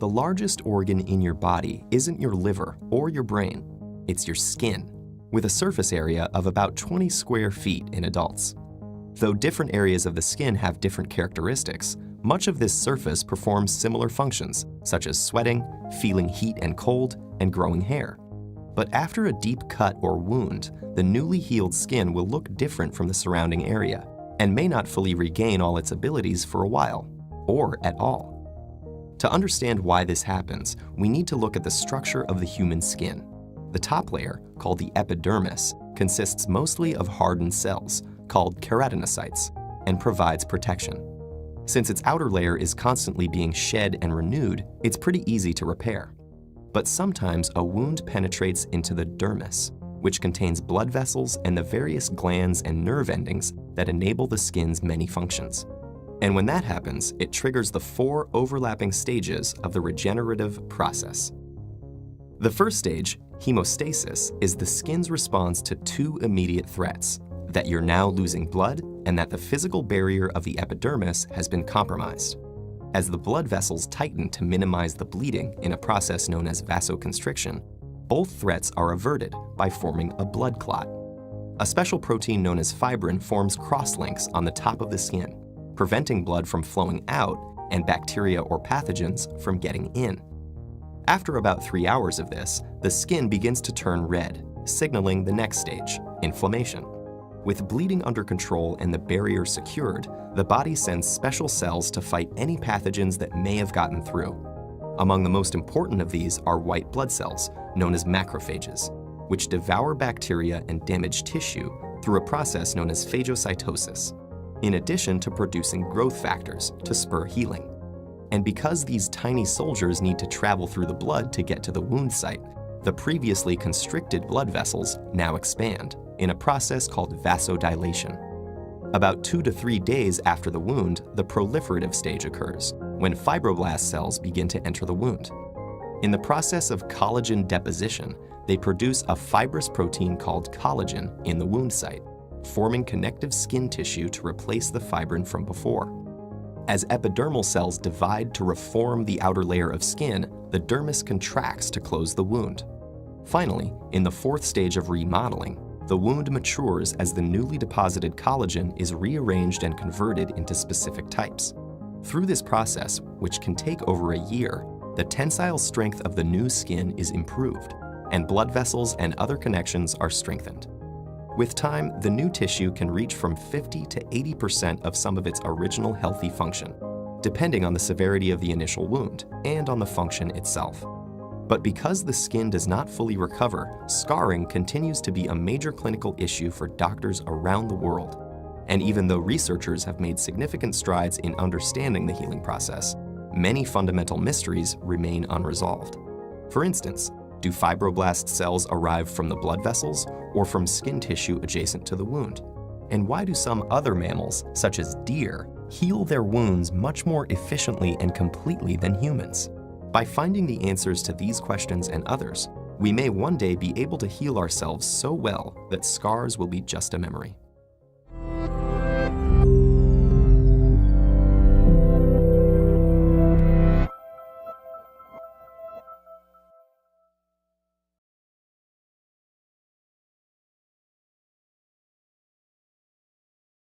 The largest organ in your body isn't your liver or your brain, it's your skin, with a surface area of about 20 square feet in adults. Though different areas of the skin have different characteristics, much of this surface performs similar functions, such as sweating, feeling heat and cold, and growing hair. But after a deep cut or wound, the newly healed skin will look different from the surrounding area and may not fully regain all its abilities for a while, or at all. To understand why this happens, we need to look at the structure of the human skin. The top layer, called the epidermis, consists mostly of hardened cells, called keratinocytes, and provides protection. Since its outer layer is constantly being shed and renewed, it's pretty easy to repair. But sometimes a wound penetrates into the dermis, which contains blood vessels and the various glands and nerve endings that enable the skin's many functions. And when that happens, it triggers the 4 overlapping stages of the regenerative process. The first stage, hemostasis, is the skin's response to 2 immediate threats: that you're now losing blood and that the physical barrier of the epidermis has been compromised. As the blood vessels tighten to minimize the bleeding in a process known as vasoconstriction, both threats are averted by forming a blood clot. A special protein known as fibrin forms crosslinks on the top of the skin, preventing blood from flowing out and bacteria or pathogens from getting in. After about 3 hours of this, the skin begins to turn red, signaling the next stage, inflammation. With bleeding under control and the barrier secured, the body sends special cells to fight any pathogens that may have gotten through. Among the most important of these are white blood cells, known as macrophages, which devour bacteria and damaged tissue through a process known as phagocytosis, in addition to producing growth factors to spur healing. And because these tiny soldiers need to travel through the blood to get to the wound site, the previously constricted blood vessels now expand in a process called vasodilation. About 2 to 3 days after the wound, the proliferative stage occurs, when fibroblast cells begin to enter the wound. In the process of collagen deposition, they produce a fibrous protein called collagen in the wound site, forming connective skin tissue to replace the fibrin from before. As epidermal cells divide to reform the outer layer of skin, the dermis contracts to close the wound. Finally, in the 4th stage of remodeling, the wound matures as the newly deposited collagen is rearranged and converted into specific types. Through this process, which can take over a year, the tensile strength of the new skin is improved, and blood vessels and other connections are strengthened. With time, the new tissue can reach from 50 to 80% of some of its original healthy function, depending on the severity of the initial wound and on the function itself. But because the skin does not fully recover, scarring continues to be a major clinical issue for doctors around the world. And even though researchers have made significant strides in understanding the healing process, many fundamental mysteries remain unresolved. For instance, do fibroblast cells arrive from the blood vessels or from skin tissue adjacent to the wound? And why do some other mammals, such as deer, heal their wounds much more efficiently and completely than humans? By finding the answers to these questions and others, we may one day be able to heal ourselves so well that scars will be just a memory.